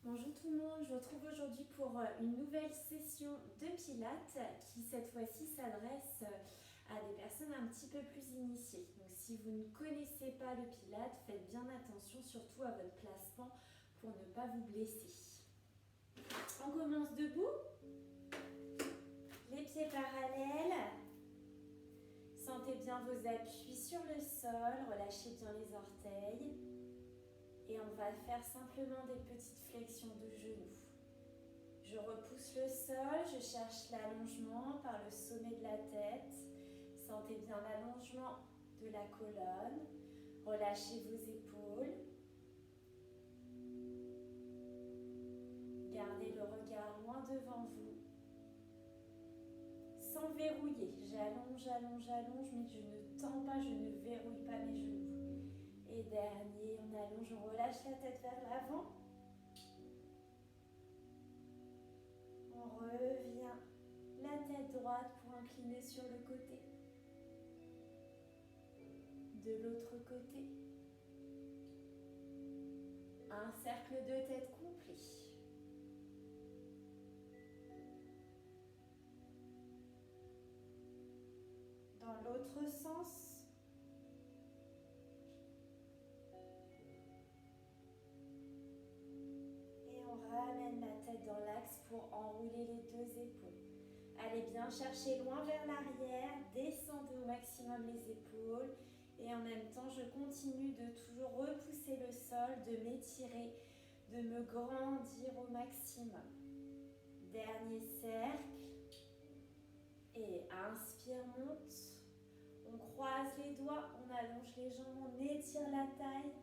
Bonjour tout le monde, je vous retrouve aujourd'hui pour une nouvelle session de Pilates qui cette fois-ci s'adresse à des personnes un petit peu plus initiées. Donc si vous ne connaissez pas le Pilates, faites bien attention surtout à votre placement pour ne pas vous blesser. On commence debout, les pieds parallèles, sentez bien vos appuis sur le sol, relâchez bien les orteils. Et on va faire simplement des petites flexions de genoux. Je repousse le sol, je cherche l'allongement par le sommet de la tête. Sentez bien l'allongement de la colonne. Relâchez vos épaules. Gardez le regard loin devant vous. Sans verrouiller. J'allonge, j'allonge, j'allonge, mais je ne tends pas, je ne verrouille pas mes genoux. Et dernier, on allonge, on relâche la tête vers l'avant. On revient la tête droite pour incliner sur le côté. De l'autre côté. Un cercle de tête complet. Dans l'autre sens. Ramène la tête dans l'axe pour enrouler les deux épaules. Allez bien chercher loin vers l'arrière, descendez au maximum les épaules et en même temps je continue de toujours repousser le sol, de m'étirer, de me grandir au maximum. Dernier cercle et inspire, monte. On croise les doigts, on allonge les jambes, on étire la taille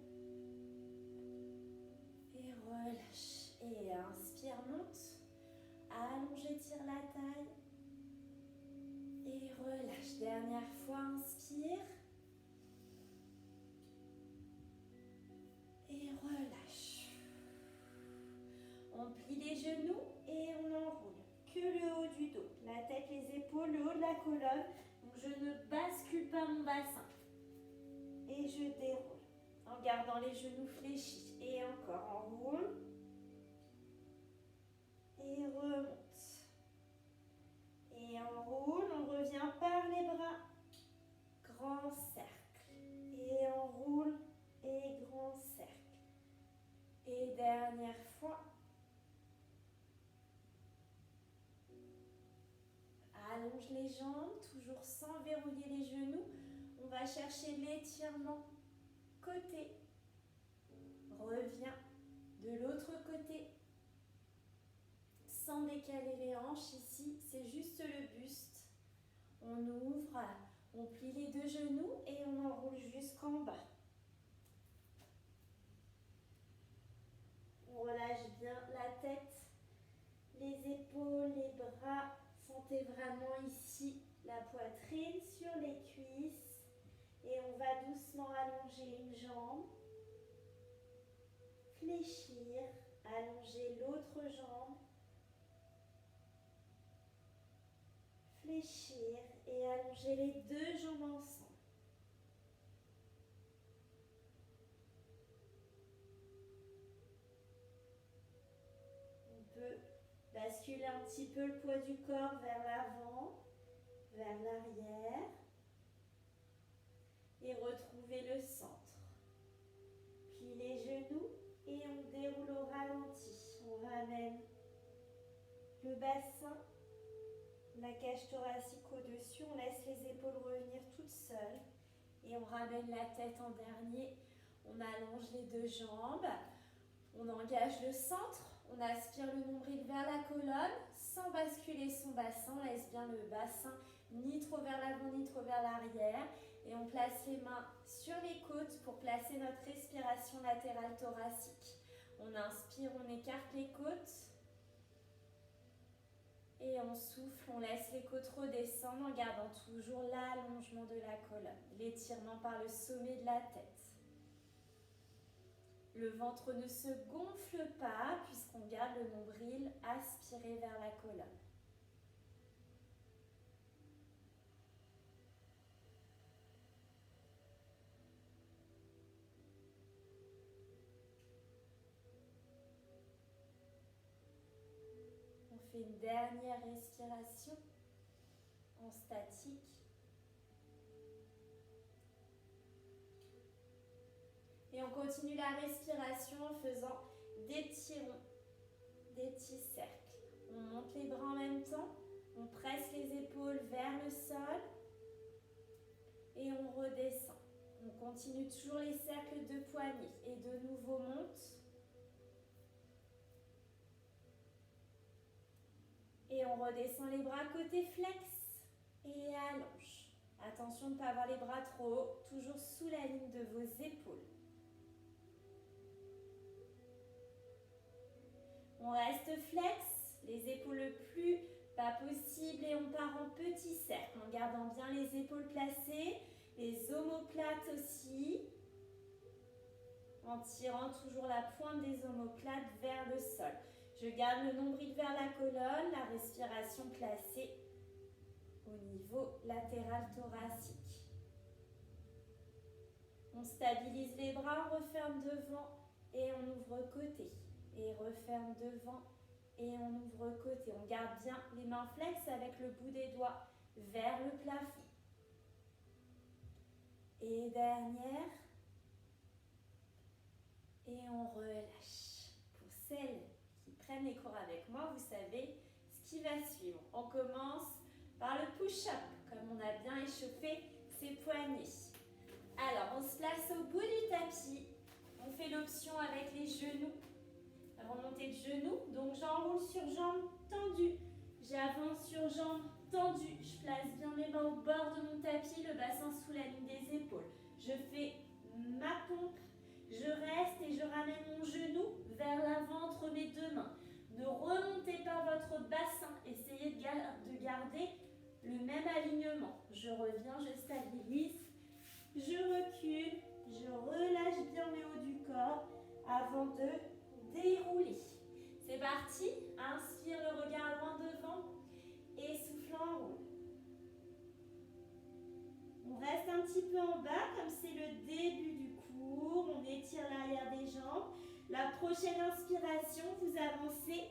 et relâche. Et inspire, monte, allonge, étire la taille et relâche. Dernière fois, inspire et relâche. On plie les genoux et on enroule. Que le haut du dos, la tête, les épaules, le haut de la colonne. Donc je ne bascule pas mon bassin. Et je déroule en gardant les genoux fléchis. Et encore, enroule. Et remonte. Et enroule, on revient par les bras. Grand cercle. Et enroule et grand cercle. Et dernière fois. Allonge les jambes, toujours sans verrouiller les genoux. On va chercher l'étirement côté. Reviens de l'autre côté. Sans décaler les hanches, ici c'est juste le buste. On ouvre, on plie les deux genoux et on enroule jusqu'en bas. On relâche bien la tête, les épaules, les bras. Sentez vraiment ici la poitrine sur les cuisses. Et on va doucement allonger une jambe. Fléchir, allonger l'autre jambe. Fléchir et allonger les deux jambes ensemble. On peut basculer un petit peu le poids du corps vers l'avant, vers l'arrière et retrouver le centre. Plie les genoux et on déroule au ralenti. On ramène le bassin, la cage thoracique au-dessus, on laisse les épaules revenir toutes seules et on ramène la tête en dernier. On allonge les deux jambes, on engage le centre, on aspire le nombril vers la colonne sans basculer son bassin. On laisse bien le bassin ni trop vers l'avant ni trop vers l'arrière et on place les mains sur les côtes pour placer notre respiration latérale thoracique. On inspire, on écarte les côtes. Et on souffle, on laisse les côtes redescendre en gardant toujours l'allongement de la colonne, l'étirement par le sommet de la tête. Le ventre ne se gonfle pas puisqu'on garde le nombril aspiré vers la colonne. fais une dernière respiration en statique. Et on continue la respiration en faisant des petits ronds, des petits cercles. On monte les bras en même temps, on presse les épaules vers le sol et on redescend. On continue toujours les cercles de poignets et de nouveau monte. Et on redescend les bras côté flex et allonge. Attention de ne pas avoir les bras trop hauts, toujours sous la ligne de vos épaules. On reste flex, les épaules le plus bas possible et on part en petit cercle en gardant bien les épaules placées, les omoplates aussi, en tirant toujours la pointe des omoplates vers le sol. Je garde le nombril vers la colonne, la respiration placée au niveau latéral thoracique. On stabilise les bras, on referme devant et on ouvre côté. Et referme devant et on ouvre côté. On garde bien les mains flex avec le bout des doigts vers le plafond. Et dernière. Et on relâche. Pour celles qui prennent les cours avec moi, vous savez ce qui va suivre. On commence par le push-up, comme on a bien échauffé ses poignets. Alors, on se place au bout du tapis. On fait l'option avec les genoux. Remontée de genoux, donc j'enroule sur jambes tendues, j'avance sur jambes tendues, je place bien mes mains au bord de mon tapis, le bassin sous la ligne des épaules. Je fais ma pompe, je reste et je ramène mon genou vers l'avant entre mes deux mains. Ne remontez pas votre bassin, essayez de garder le même alignement. Je reviens, je stabilise, je recule, je relâche bien le haut du corps avant de dérouler. C'est parti. Inspire, le regard loin devant et souffle en roule. On reste un petit peu en bas comme c'est le début du cours. On étire l'arrière des jambes. La prochaine inspiration, vous avancez.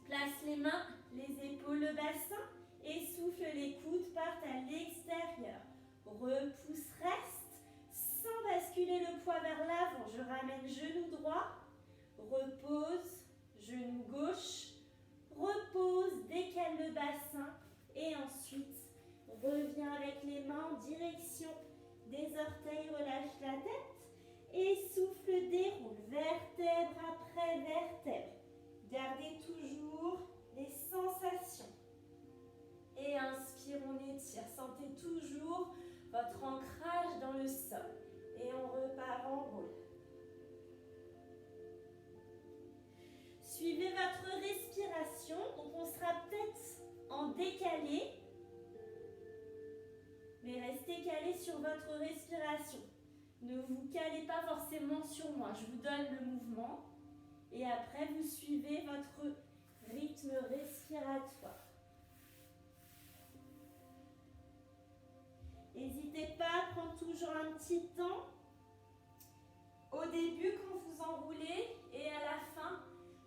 Place les mains, les épaules, le bassin et souffle, les coudes partent à l'extérieur. Repousse, reste sans basculer le poids vers l'avant. Je ramène genou droit. Repose, genou gauche, repose, décale le bassin et ensuite reviens avec les mains en direction des orteils, relâche la tête et souffle, déroule, vertèbre après vertèbre. Gardez toujours les sensations. Et inspire, on étire, sentez toujours votre ancrage dans le sol et on repart en roule. Suivez votre respiration, donc on sera peut-être en décalé, mais restez calé sur votre respiration. Ne vous calez pas forcément sur moi, je vous donne le mouvement et après vous suivez votre rythme respiratoire. N'hésitez pas à prendre toujours un petit temps au début quand vous enroulez et à la fin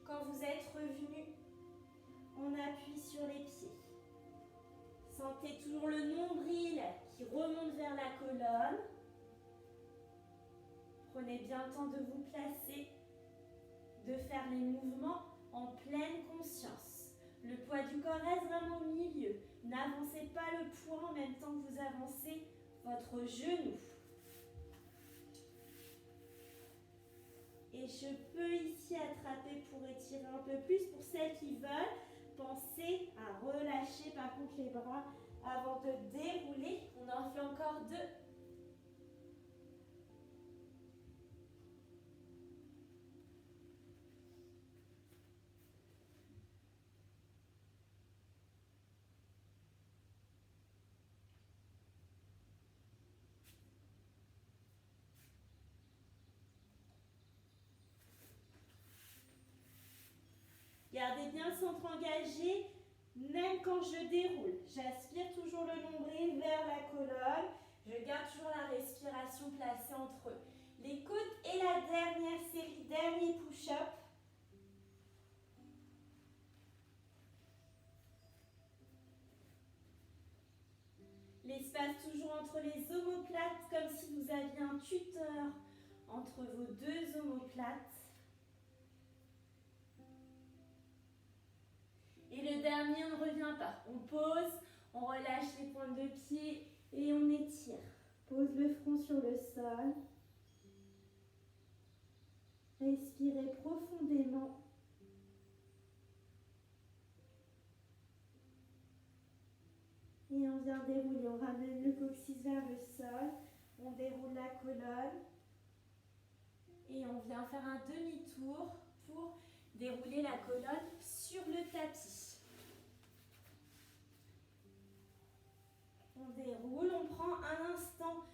quand vous êtes revenu. On appuie sur les pieds. Sentez toujours le nombril qui remonte vers la colonne. Prenez bien le temps de vous placer, de faire les mouvements en pleine conscience. Le poids du corps reste vraiment au milieu. N'avancez pas le poids en même temps que vous avancez votre genou. Et je peux ici attraper pour étirer un peu plus. Pour celles qui veulent, pensez à relâcher par contre les bras avant de dérouler. On en fait encore 2. Gardez bien le centre engagé, même quand je déroule. J'aspire toujours le nombril vers la colonne. Je garde toujours la respiration placée entre les côtes et la dernière série, dernier push-up. entre les omoplates comme si vous aviez un tuteur entre vos deux omoplates. Et le dernier, on ne revient pas. On pose, on relâche les pointes de pied et on étire. Pose le front sur le sol. Respirez profondément. Et on vient dérouler. On ramène le coccyx vers le sol. On déroule la colonne. Et on vient faire un demi-tour pour dérouler la colonne sur le tapis. On déroule, on prend un instant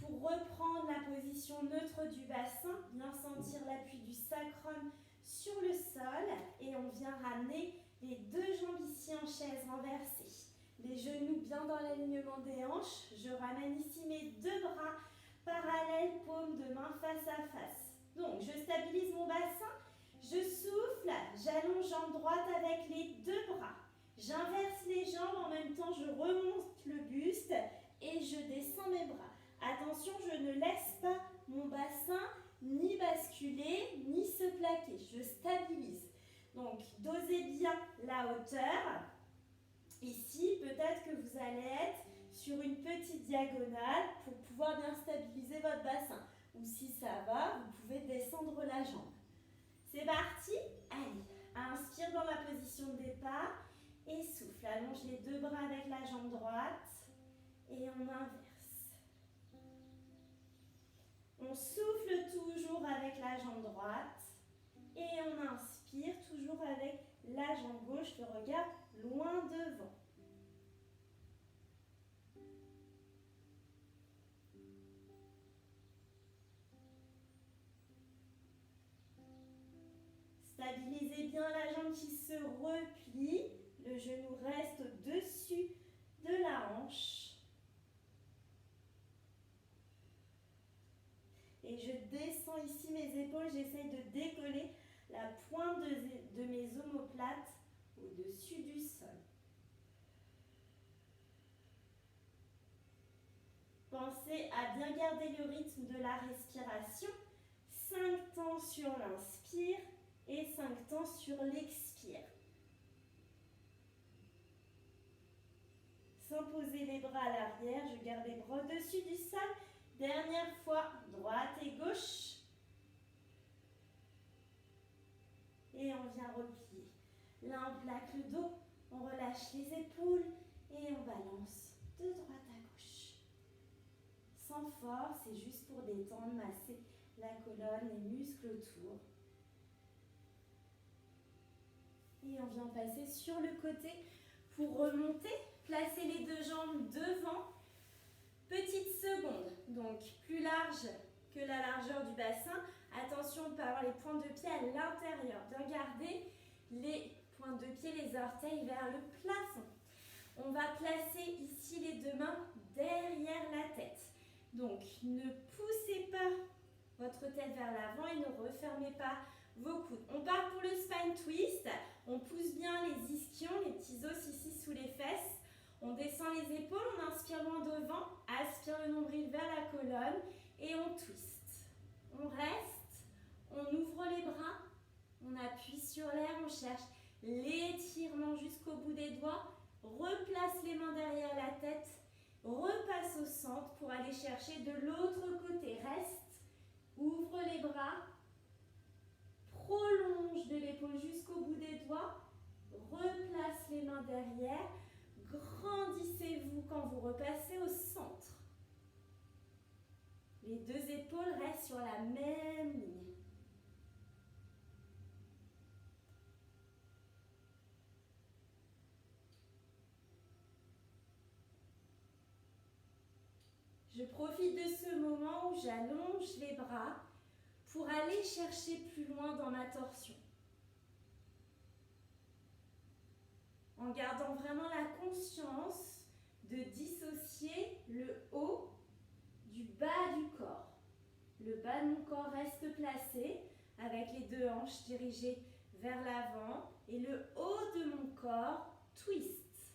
pour reprendre la position neutre du bassin, bien sentir l'appui du sacrum sur le sol et on vient ramener les deux jambes ici en chaise renversée. Les genoux bien dans l'alignement des hanches. Je ramène ici mes deux bras parallèles, paumes de main face à face. Donc, je stabilise mon bassin, je souffle, j'allonge jambe droite avec les deux bras. J'inverse les jambes, en même temps je remonte le buste et je descends mes bras. Attention, je ne laisse pas mon bassin ni basculer, ni se plaquer. Je stabilise. Donc, dosez bien la hauteur. Ici, peut-être que vous allez être sur une petite diagonale pour pouvoir bien stabiliser votre bassin. Ou si ça va, vous pouvez descendre la jambe. C'est parti. Allez, inspire dans la position de départ et souffle. Allonge les deux bras avec la jambe droite et on inverse. On souffle toujours avec la jambe droite et on inspire toujours avec la jambe gauche, le regard loin devant. Stabilisez bien la jambe qui se replie. Le genou reste au-dessus de la hanche. Et je descends ici mes épaules. J'essaye de décoller la pointe de mes omoplates au-dessus du sol. Pensez à bien garder le rythme de la respiration. 5 temps sur l'inspire et 5 temps sur l'expire. Sans poser les bras à l'arrière, je garde les bras au-dessus du sol. Dernière fois, droite et gauche. Et on vient replier. Là, on plaque le dos, on relâche les épaules et on balance de droite à gauche. Sans force, c'est juste pour détendre, masser la colonne, les muscles autour. Et on vient passer sur le côté pour remonter. Placez les deux jambes devant. Petite seconde, donc plus large que la largeur du bassin. Attention, on peut avoir les pointes de pied à l'intérieur. Bien garder les pointes de pied, les orteils vers le plafond. On va placer ici les deux mains derrière la tête. Donc, ne poussez pas votre tête vers l'avant et ne refermez pas vos coudes. On part pour le spine twist. On pousse bien les ischions, les petits os ici sous les fesses. On descend les épaules, on inspire loin devant, aspire le nombril vers la colonne et on twist. On reste, on ouvre les bras, on appuie sur l'air, on cherche l'étirement jusqu'au bout des doigts, replace les mains derrière la tête, repasse au centre pour aller chercher de l'autre côté. Reste, ouvre les bras, prolonge de l'épaule jusqu'au bout des doigts, replace les mains derrière. Grandissez-vous quand vous repassez au centre. Les deux épaules restent sur la même ligne. Je profite de ce moment où j'allonge les bras pour aller chercher plus loin dans ma torsion. En gardant vraiment la conscience de dissocier le haut du bas du corps. Le bas de mon corps reste placé avec les deux hanches dirigées vers l'avant et le haut de mon corps twist.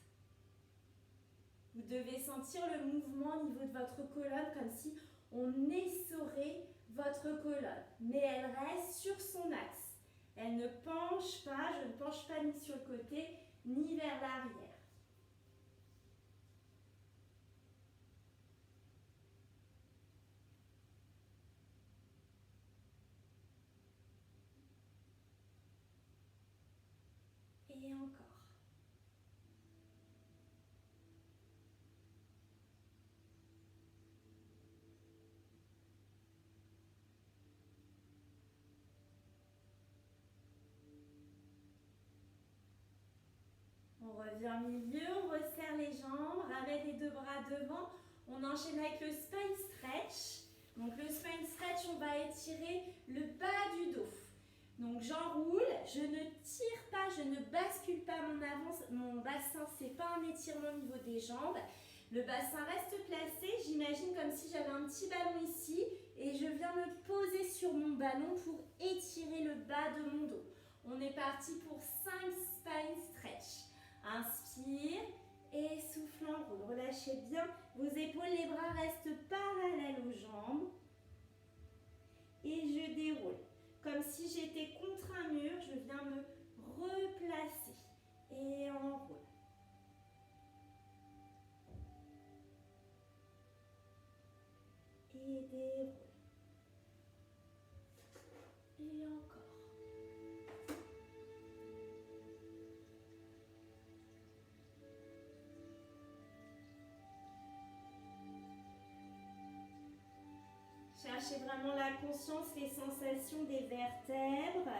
Vous devez sentir le mouvement au niveau de votre colonne comme si on essorait votre colonne. Mais elle reste sur son axe. Elle ne penche pas, je ne penche pas ni sur le côté ni vers l'arrière. Et encore. On revient au milieu, on resserre les jambes, ramène les deux bras devant. On enchaîne avec le spine stretch. Donc le spine stretch, on va étirer le bas du dos. Donc j'enroule, je ne tire pas, je ne bascule pas mon bassin, c'est pas un étirement au niveau des jambes. Le bassin reste placé, j'imagine comme si j'avais un petit ballon ici et je viens me poser sur mon ballon pour étirer le bas de mon dos. On est parti pour 5 spine stretch. Inspire et souffle en roule. Relâchez bien vos épaules, les bras restent parallèles aux jambes. Et je déroule. Comme si j'étais contre un mur, je viens me replacer. Et enroule. Et déroule. Et encore. Cherchez vraiment la conscience, les sensations des vertèbres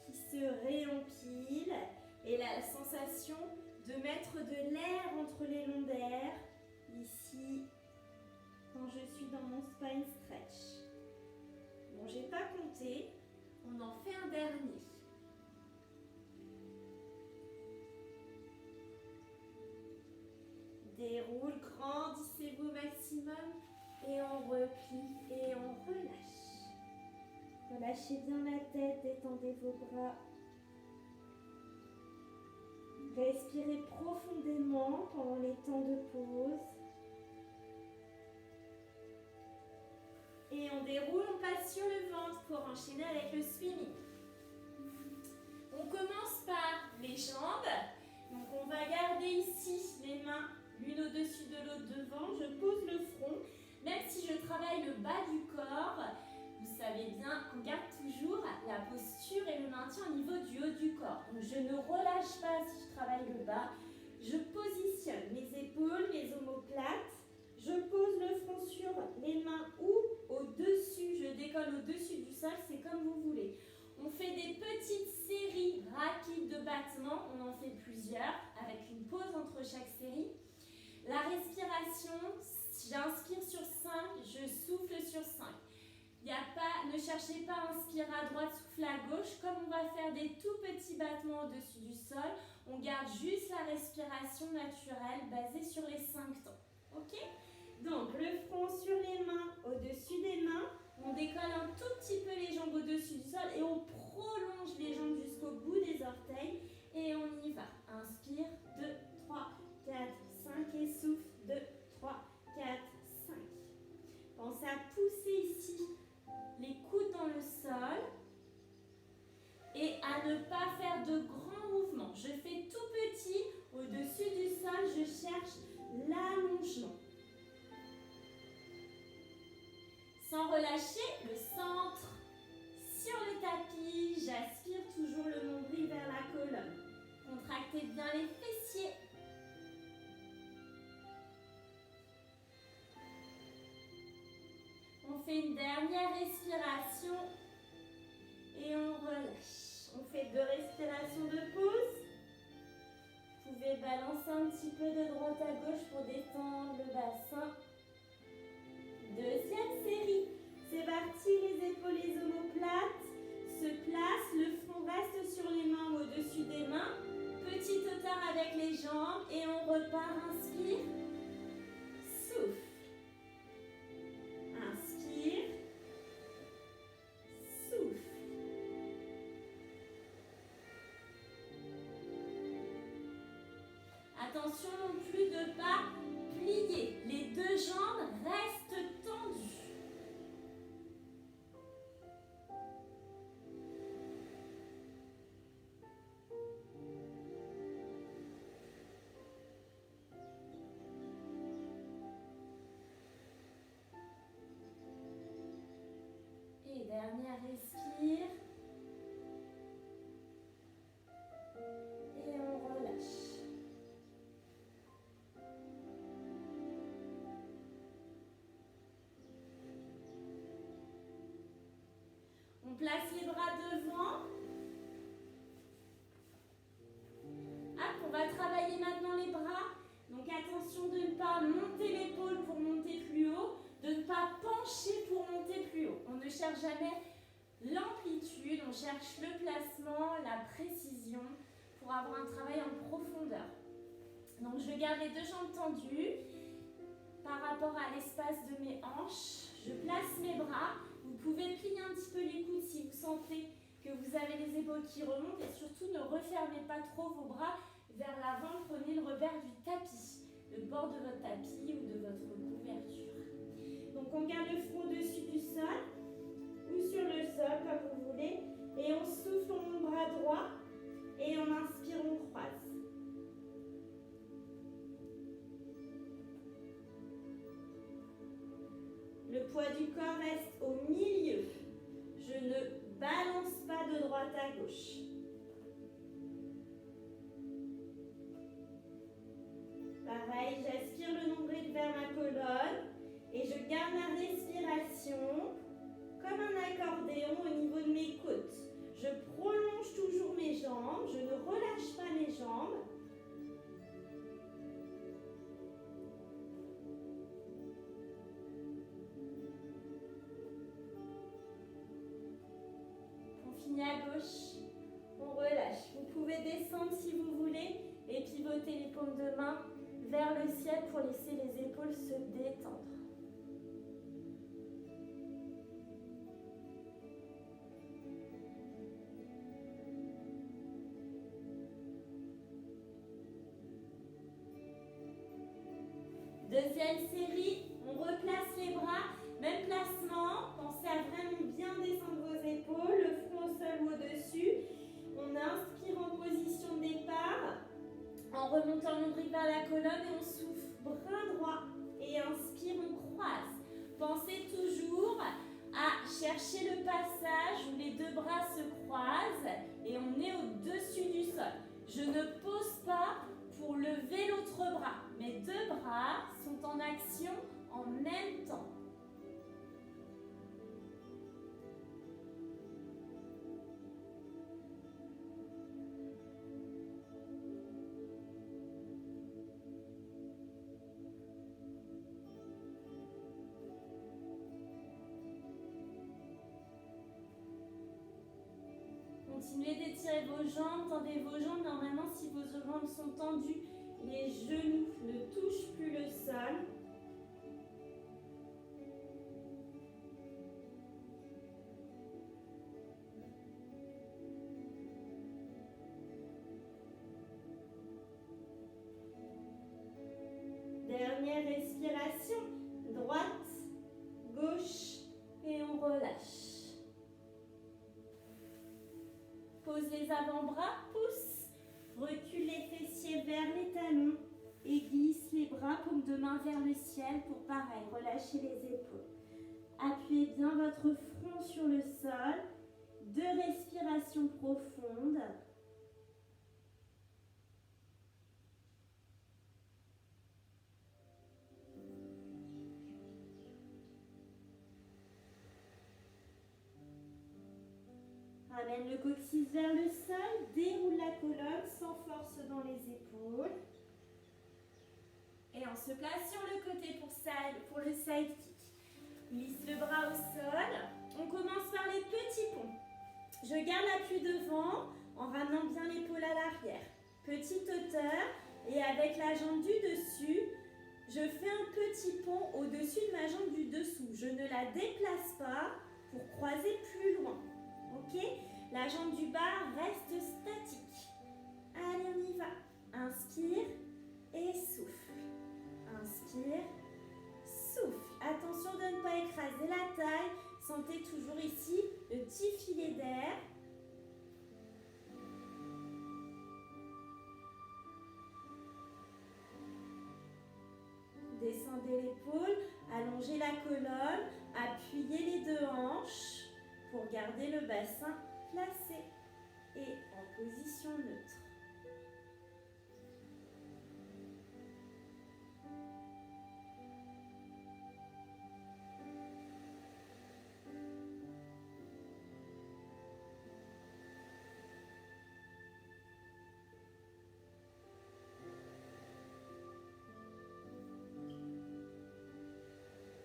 qui se réempilent et la sensation de mettre de l'air entre les lombaires, ici, quand je suis dans mon spine stretch. Bon, j'ai pas compté, on en fait un dernier. Déroule, grandissez-vous au maximum. Et on replie et on relâche. Relâchez bien la tête, détendez vos bras. Respirez profondément pendant les temps de pause. Et on déroule, on passe sur le ventre pour enchaîner avec le swimming. On commence par les jambes. Donc on va garder ici les mains l'une au-dessus de l'autre devant. Je pose le front. Même si je travaille le bas du corps, vous savez bien qu'on garde toujours la posture et le maintien au niveau du haut du corps. Donc je ne relâche pas si je travaille le bas. Je positionne mes épaules, mes omoplates. Je pose le front sur les mains ou au-dessus. Je décolle au-dessus du sol, c'est comme vous voulez. On fait des petites séries rapides de battements. On en fait plusieurs avec une pause entre chaque série. La respiration, j'inspire sur 5, je souffle sur 5. Ne cherchez pas à inspirer à droite, souffle à gauche. Comme on va faire des tout petits battements au-dessus du sol, on garde juste la respiration naturelle basée sur les 5 temps. Ok? Donc, le front sur les mains, au-dessus des mains. On décolle un tout petit peu les jambes au-dessus du sol et on prolonge les jambes jusqu'au bout des orteils. Et on y va. Inspire, 2, 3, 4, 5 et souffle, 2, 3, 4, 5. Pensez à pousser ici les coudes dans le sol et à ne pas faire de grands mouvements. Je fais tout petit au-dessus du sol, je cherche l'allongement. Sans relâcher le centre sur le tapis, j'aspire toujours le nombril vers la colonne. Contractez bien les fessiers. On fait une dernière respiration et on relâche. On fait 2 respirations de pause. Vous pouvez balancer un petit peu de droite à gauche pour détendre le bassin. Deuxième série. C'est parti, les épaules, les omoplates se placent. Le front reste sur les mains ou au-dessus des mains. Petite hauteur avec les jambes et on repart. Inspire. Souffle. Inspire. Souffle. Attention non plus de ne pas plier. Les deux jambes restent tendues. Et dernière respire. Et on relâche. On place les bras devant. On va travailler maintenant les bras. Donc attention de ne pas monter l'épaule pour monter plus haut, de ne pas pencher pour monter plus haut. On ne cherche jamais l'amplitude, on cherche le placement, la précision pour avoir un travail en profondeur. Donc je garde les deux jambes tendues par rapport à l'espace de mes hanches. Je place mes bras. Vous pouvez plier un petit peu les coudes si vous sentez que vous avez les épaules qui remontent et surtout ne refermez pas trop vos bras vers l'avant. Prenez le repère du tapis, le bord de votre tapis ou de votre couverture. Donc on garde le front au-dessus du sol ou sur le sol comme vous voulez et on souffle, on monte bras droit et on inspire, on croise. Le poids du corps reste au milieu. Je ne balance pas de droite à gauche. Pareil, j'aspire le nombril vers ma colonne et je garde ma respiration comme un accordéon au niveau de mes côtes. Je prolonge toujours mes jambes, je ne relâche pas mes jambes. À gauche, on relâche. Vous pouvez descendre si vous voulez et pivoter les paumes de main vers le ciel pour laisser les épaules se détendre. Deuxième série, on replace les bras, même placement, pensez à vraiment bien descendre vos épaules, le front au sol ou au-dessus. On inspire en position de départ, en remontant le nombril vers la colonne et on souffle bras droit et inspire, on croise. Pensez toujours à chercher le passage où les deux bras se croisent et on est au-dessus du sol. Je ne pose pas pour lever l'autre bras. Mes deux bras sont en action en même temps. Continuez d'étirer vos jambes, tendez vos jambes. Normalement, si vos jambes sont tendues, les genoux ne touchent plus le sol. Dernière respiration, droite, gauche et on relâche. Pose les avant-bras, pousse, recule les fessiers vers les talons et glisse les bras, paumes de main vers le ciel pour pareil, relâcher les épaules. Appuyez bien votre front sur le sol, 2 respirations profondes. Ramène le coccyx vers le sol, déroule la colonne sans force dans les épaules. Et on se place sur le côté pour le side kick. Glisse le bras au sol. On commence par les petits ponts. Je garde l'appui devant en ramenant bien l'épaule à l'arrière. Petite hauteur et avec la jambe du dessus, je fais un petit pont au-dessus de ma jambe du dessous. Je ne la déplace pas pour croiser plus loin. Ok? La jambe du bas reste statique. Allez, on y va. Inspire sentez toujours ici le petit filet d'air. Descendez l'épaule, allongez la colonne, appuyez les deux hanches pour garder le bassin placé et en position neutre.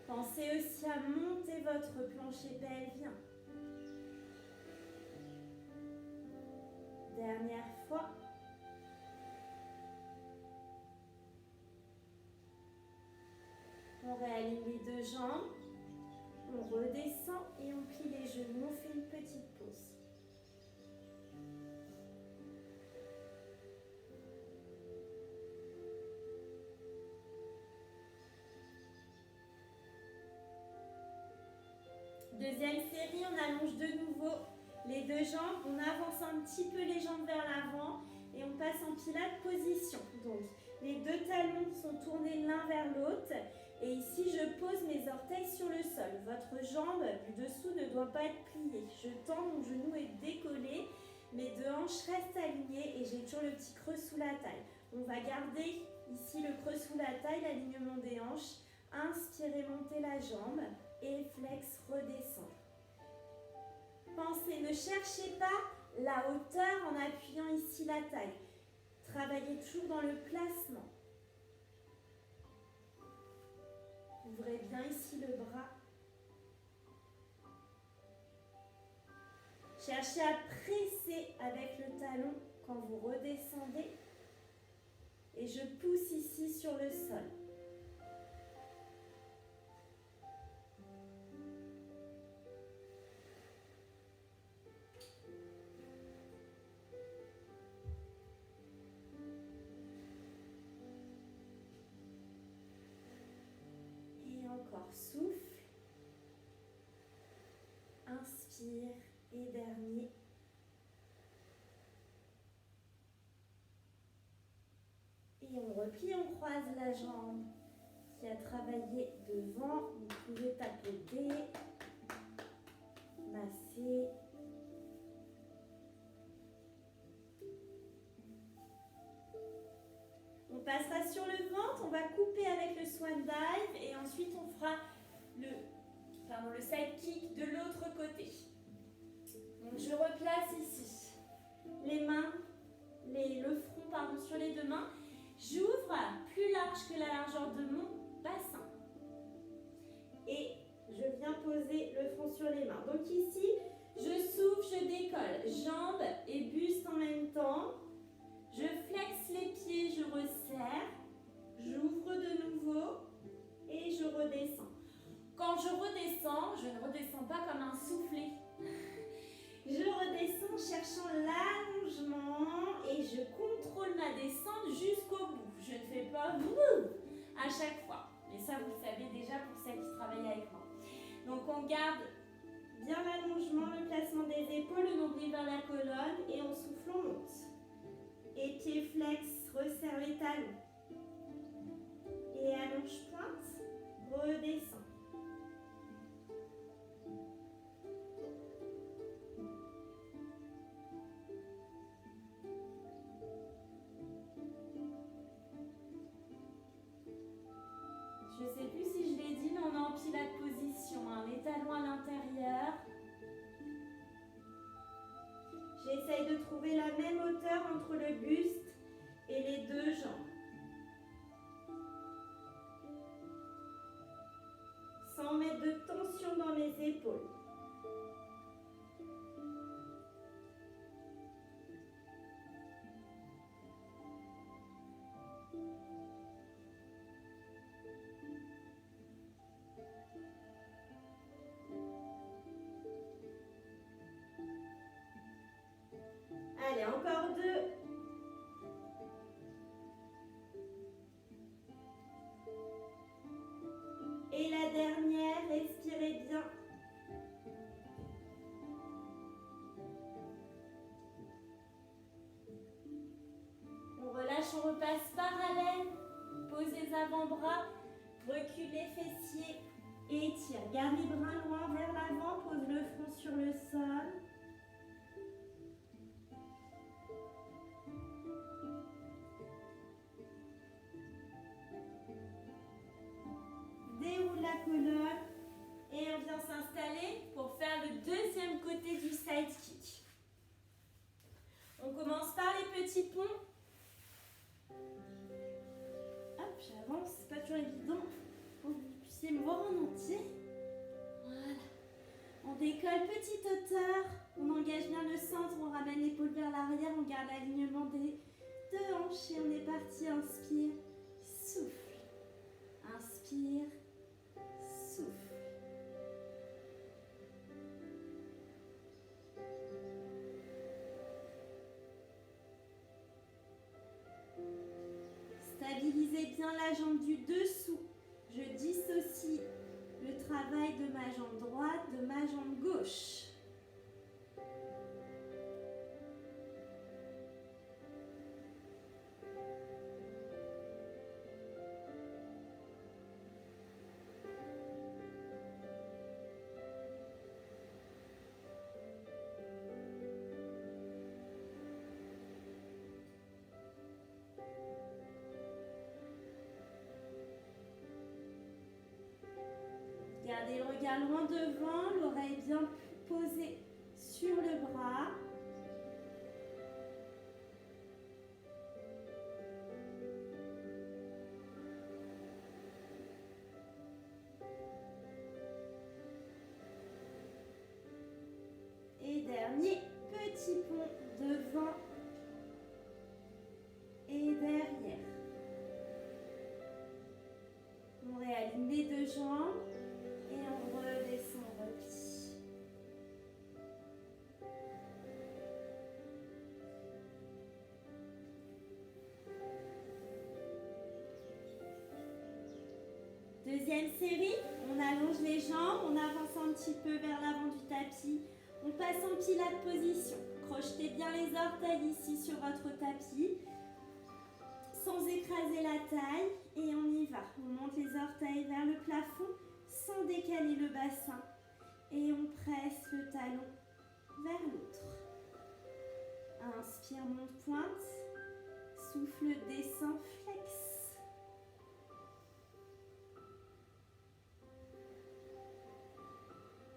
Pensez aussi à monter votre plancher pelvien. Dernière fois. On réaligne les deux jambes. On redescend et on plie les genoux. On fait une petite pause. Deuxième série, on allonge de nouveau les deux jambes, on avance un petit peu les jambes vers l'avant et on passe en pilates position. Donc, les deux talons sont tournés l'un vers l'autre et ici, je pose mes orteils sur le sol. Votre jambe du dessous ne doit pas être pliée. Je tends, mon genou est décollé, mes deux hanches restent alignées et j'ai toujours le petit creux sous la taille. On va garder ici le creux sous la taille, l'alignement des hanches. Inspirez, montez la jambe. Et flex, redescendre. Pensez, ne cherchez pas la hauteur en appuyant ici la taille. Travaillez toujours dans le placement. Ouvrez bien ici le bras. Cherchez à presser avec le talon quand vous redescendez. Et je pousse ici sur le sol. Encore souffle, inspire et dernier. Et on replie, on croise la jambe qui a travaillé devant. Vous pouvez tapoter, masser. On passera sur le ventre, on va couper avec le swan dive et ensuite on fera le side kick de l'autre côté. Donc je replace ici les mains, le front sur les deux mains. J'ouvre plus large que la largeur de mon bassin. Et je viens poser le front sur les mains. Donc ici, je souffle, je décolle, jambes et buste en même temps. Je flexe les pieds, je resserre, j'ouvre de nouveau et je redescends. Quand je redescends, je ne redescends pas comme un soufflet. Je redescends cherchant l'allongement et je contrôle ma descente jusqu'au bout. Je ne fais pas à chaque fois. Mais ça, vous le savez déjà pour celles qui travaillent avec moi. Donc, on garde bien l'allongement, le placement des épaules, le nombril vers la colonne et on souffle, on monte. Et pied flex, resserre les talons. Et allonge pointe, redescend. Je ne sais plus si je l'ai dit, mais on est en pilates position. Les talons à l'intérieur. J'essaye de trouver la même hauteur entre le buste et les deux jambes. Sans mettre de tension dans mes épaules. Allez, encore deux. Et la dernière, respirez bien. l'avant-bras, recule les fessiers, étire. Garde les bras loin vers l'avant, pose le front sur le sol. Déroule la colonne. Et on vient s'installer pour faire le deuxième côté du side kick. On commence par les petits ponts. Hop, j'avance, c'est pas toujours évident pour que vous puissiez me voir en entier. Voilà. On décolle petite hauteur, on engage bien le centre, on ramène l'épaule vers l'arrière, on garde l'alignement des deux hanches et on est parti. Inspire, souffle. Inspire, souffle. Stabilisez bien la jambe du dessous. Je dissocie le travail de ma jambe droite de ma jambe gauche. Gardez le regard loin devant, l'oreille bien posée sur le bras. Et dernier petit pont devant et derrière. On réaligne les deux jambes. Et on redescend au repli. Deuxième série, on allonge les jambes, on avance un petit peu vers l'avant du tapis. On passe en pilates position. Crochetez bien les orteils ici sur votre tapis, sans écraser la taille. Et on y va. On monte les orteils vers le plafond, sans décaler le bassin et on presse le talon vers l'autre. Inspire, monte, pointe. Souffle, descend, flex.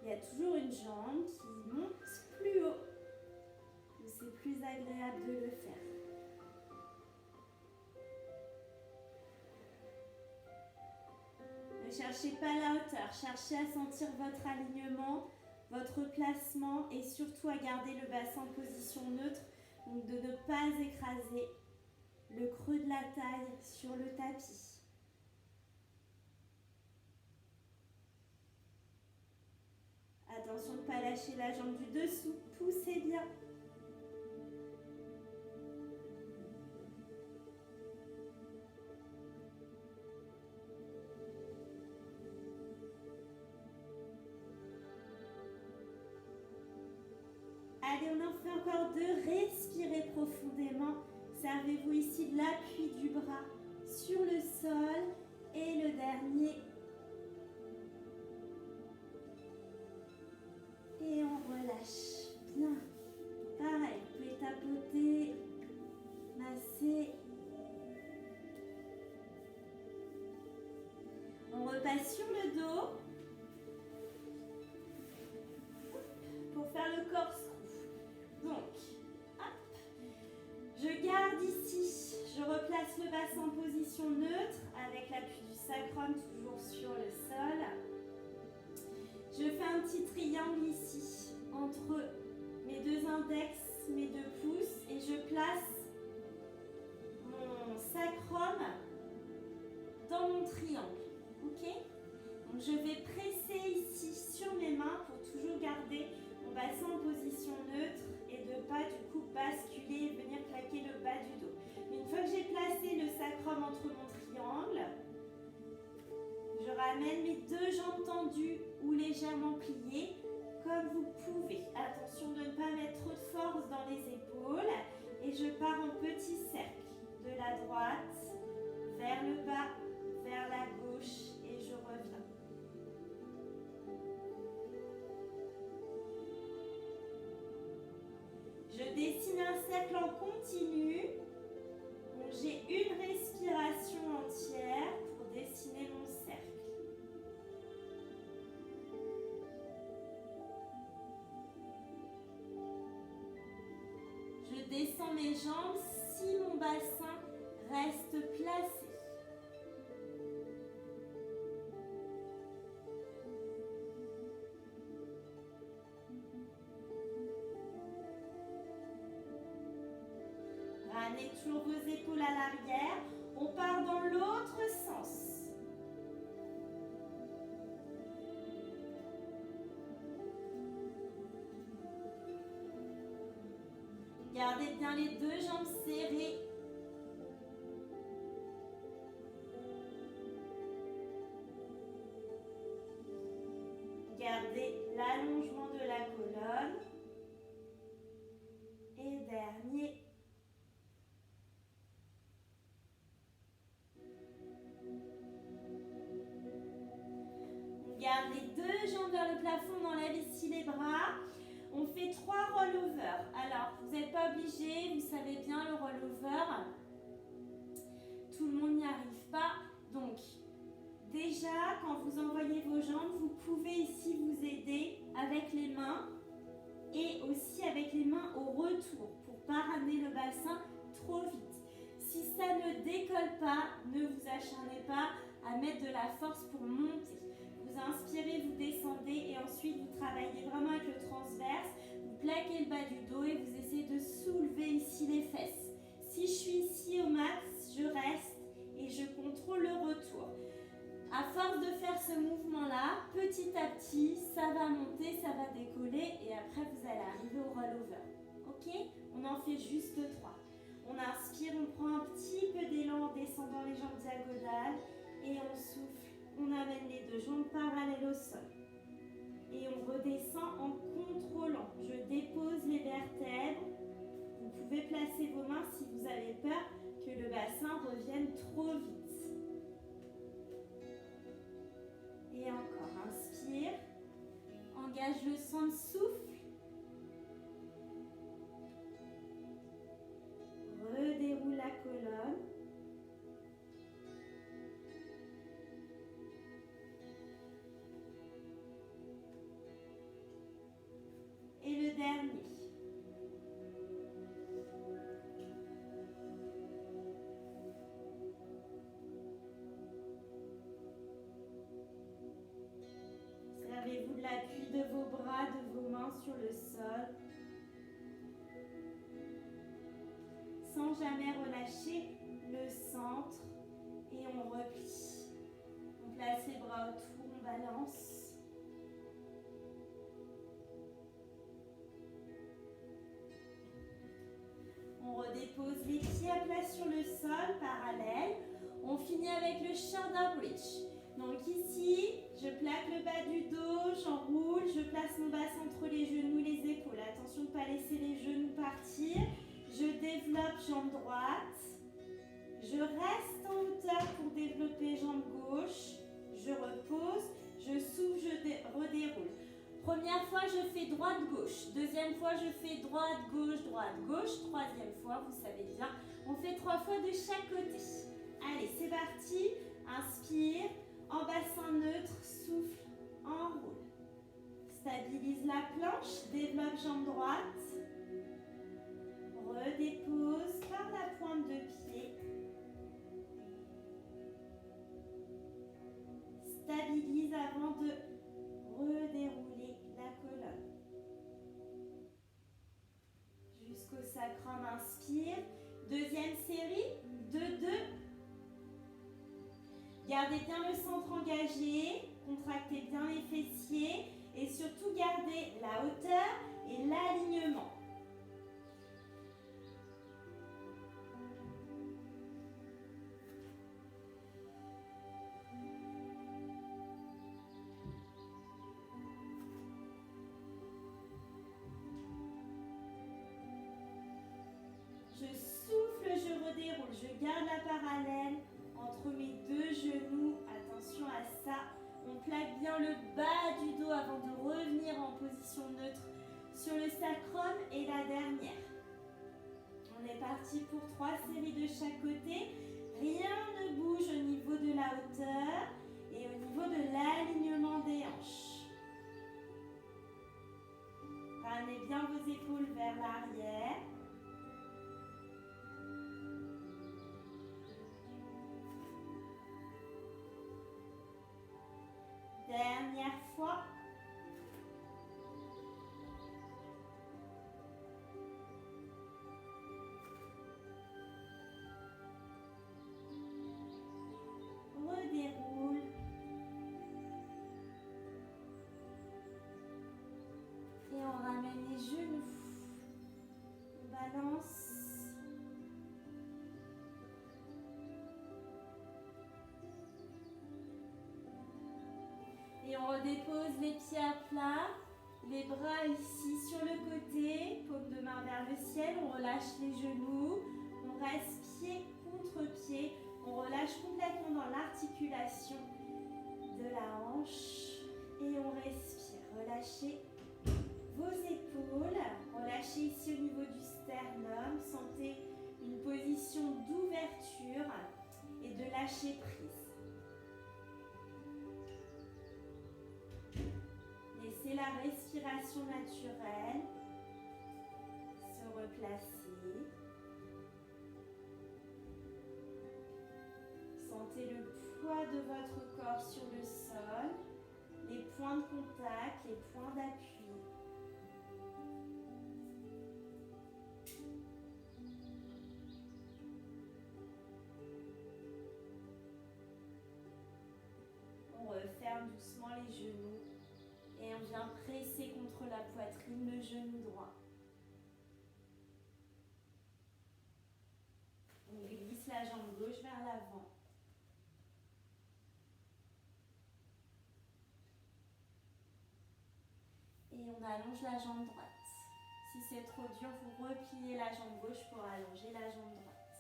Il y a toujours une jambe qui monte plus haut. C'est plus agréable de le faire. Ne cherchez pas la hauteur, cherchez à sentir votre alignement, votre placement et surtout à garder le bassin en position neutre, donc de ne pas écraser le creux de la taille sur le tapis. Attention de ne pas lâcher la jambe du dessous, poussez bien. Allez, on en fait encore deux. Respirez profondément. Servez-vous ici de l'appui du bras sur le sol. Et le dernier. Et on relâche. Bien. Pareil, vous pouvez tapoter, masser. On repasse sur le dos. Pour faire le corps. Donc, hop, je garde ici, je replace le bassin en position neutre avec l'appui du sacrum toujours sur le sol. Je fais un petit triangle ici entre mes deux index, mes deux pouces et je place mon sacrum dans mon triangle. Ok? Donc je vais presser ici sur mes mains pour toujours garder mon bassin en position neutre et de ne pas du coup basculer et venir claquer le bas du dos. Une fois que j'ai placé le sacrum entre mon triangle, je ramène mes deux jambes tendues ou légèrement pliées comme vous pouvez. Attention de ne pas mettre trop de force dans les épaules et je pars en petit cercle de la droite vers le bas, vers la gauche et je reviens. Je dessine un cercle en continu. Donc j'ai une respiration entière pour dessiner mon cercle. Je descends mes jambes si mon bassin reste placé. Ramenez toujours vos épaules à l'arrière. On part dans l'autre sens. Gardez bien les deux jambes serrées. Gardez l'allongement de la colonne. Et dernier. On garde les deux jambes vers le plafond, on enlève ici les bras. On fait 3 rollovers. Alors, vous n'êtes pas obligé, vous savez bien le rollover. Tout le monde n'y arrive pas. Donc, déjà, quand vous envoyez vos jambes, vous pouvez ici vous aider avec les mains et aussi avec les mains au retour pour ne pas ramener le bassin trop vite. Si ça ne décolle pas, ne vous acharnez pas à mettre de la force pour monter. Vous inspirez, vous descendez et ensuite vous travaillez vraiment avec le transverse. Vous plaquez le bas du dos et vous essayez de soulever ici les fesses. Si je suis ici au max, je reste et je contrôle le retour. À force de faire ce mouvement-là, petit à petit, ça va monter, ça va décoller et après vous allez arriver au rollover. Ok? On en fait juste 3. On inspire, on prend un petit peu d'élan en descendant les jambes diagonales et on souffle. On amène les deux jambes parallèles au sol. Et on redescend en contrôlant. Je dépose les vertèbres. Vous pouvez placer vos mains si vous avez peur que le bassin revienne trop vite. Et encore, inspire. Engage le son de souffle. Redéroule la colonne. Et le dernier. Servez-vous de l'appui de vos bras, de vos mains sur le sol. Sans jamais relâcher le centre. Et on replie. On place les bras autour, on balance. On redépose les pieds à plat sur le sol, parallèle. On finit avec le shoulder bridge. Donc ici, je plaque le bas du dos, j'enroule, je place mon bassin entre les genoux, les épaules. Attention de ne pas laisser les genoux partir. Je développe jambe droite. Je reste en hauteur pour développer jambe gauche. Je repose, je souffle, je redéroule. Première fois, je fais droite-gauche. Deuxième fois, je fais droite-gauche, droite-gauche. Troisième fois, vous savez bien, on fait 3 fois de chaque côté. Allez, c'est parti. Inspire, en bassin neutre, souffle, enroule. Stabilise la planche, développe jambe droite. Redépose par la pointe de pied. Stabilise avant de redérouler la colonne. Jusqu'au sacrum, inspire. Deuxième série, 2-2. Gardez bien le centre engagé, contractez bien les fessiers et surtout gardez la hauteur et l'alignement. Je souffle, je redéroule, je garde la parallèle entre mes deux genou, attention à ça. On plaque bien le bas du dos avant de revenir en position neutre sur le sacrum et la dernière. On est parti pour 3 séries de chaque côté. Rien ne bouge au niveau de la hauteur et au niveau de l'alignement des hanches. Ramenez bien vos épaules vers l'arrière. Dernière fois. Redéroule. Et on ramène les genoux. On balance. Et on redépose les pieds à plat, les bras ici sur le côté, paume de main vers le ciel, on relâche les genoux, on reste pied contre pied, on relâche complètement dans l'articulation de la hanche et on respire. Relâchez vos épaules, relâchez ici au niveau du sternum, sentez une position d'ouverture et de lâcher prise. Laissez la respiration naturelle se replacer. Sentez le poids de votre corps sur le sol, les points de contact, les points d'appui. On referme doucement les genoux. Et on vient presser contre la poitrine le genou droit. On glisse la jambe gauche vers l'avant. Et on allonge la jambe droite. Si c'est trop dur, vous repliez la jambe gauche pour allonger la jambe droite.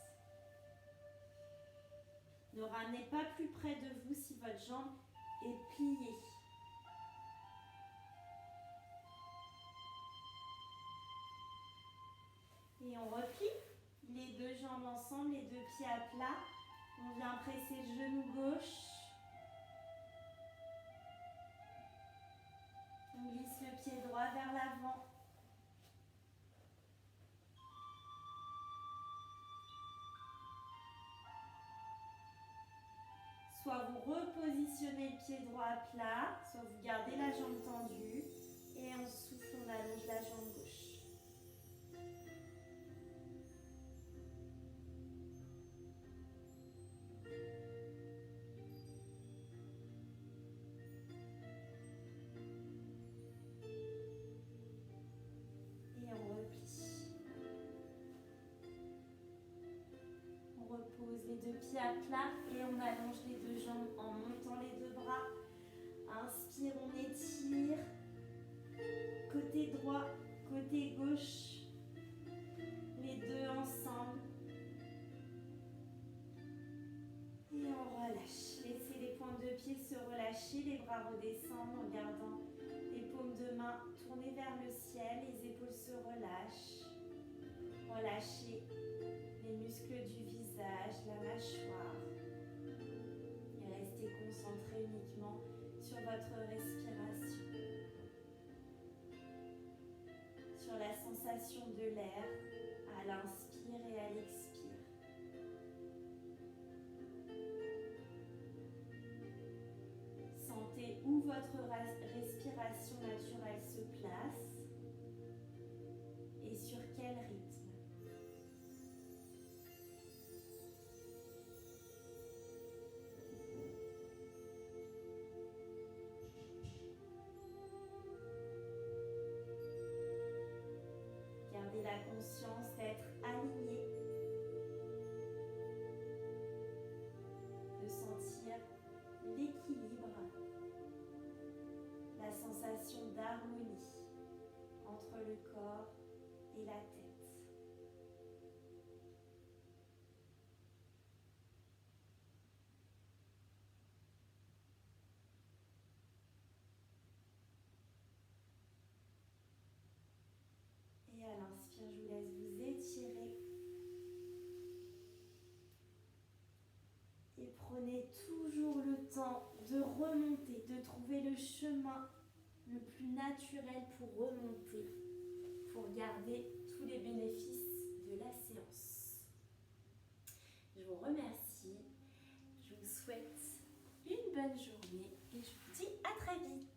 Ne ramenez pas plus près de vous si votre jambe est pliée. Et on replie les deux jambes ensemble, les deux pieds à plat. On vient presser le genou gauche. On glisse le pied droit vers l'avant. Soit vous repositionnez le pied droit à plat, soit vous gardez la jambe tendue. Et on souffle, on allonge la jambe gauche. Les deux pieds à plat et on allonge les deux jambes en montant les deux bras. Inspire, on étire. Côté droit, côté gauche. Les deux ensemble. Et on relâche. Laissez les pointes de pied se relâcher, les bras redescendent en gardant les paumes de main tournées vers le ciel. Les épaules se relâchent. Relâchez les muscles du visage, la mâchoire. Et restez concentré uniquement sur votre respiration. Sur la sensation de l'air à l'inspire et à l'expire. Sentez où votre respiration naturelle se place et sur quel rythme. Gardez la conscience d'être aligné, de sentir l'équilibre, la sensation d'harmonie entre le corps et la tête. chemin le plus naturel pour remonter, pour garder tous les bénéfices de la séance. Je vous remercie, je vous souhaite une bonne journée et je vous dis à très vite.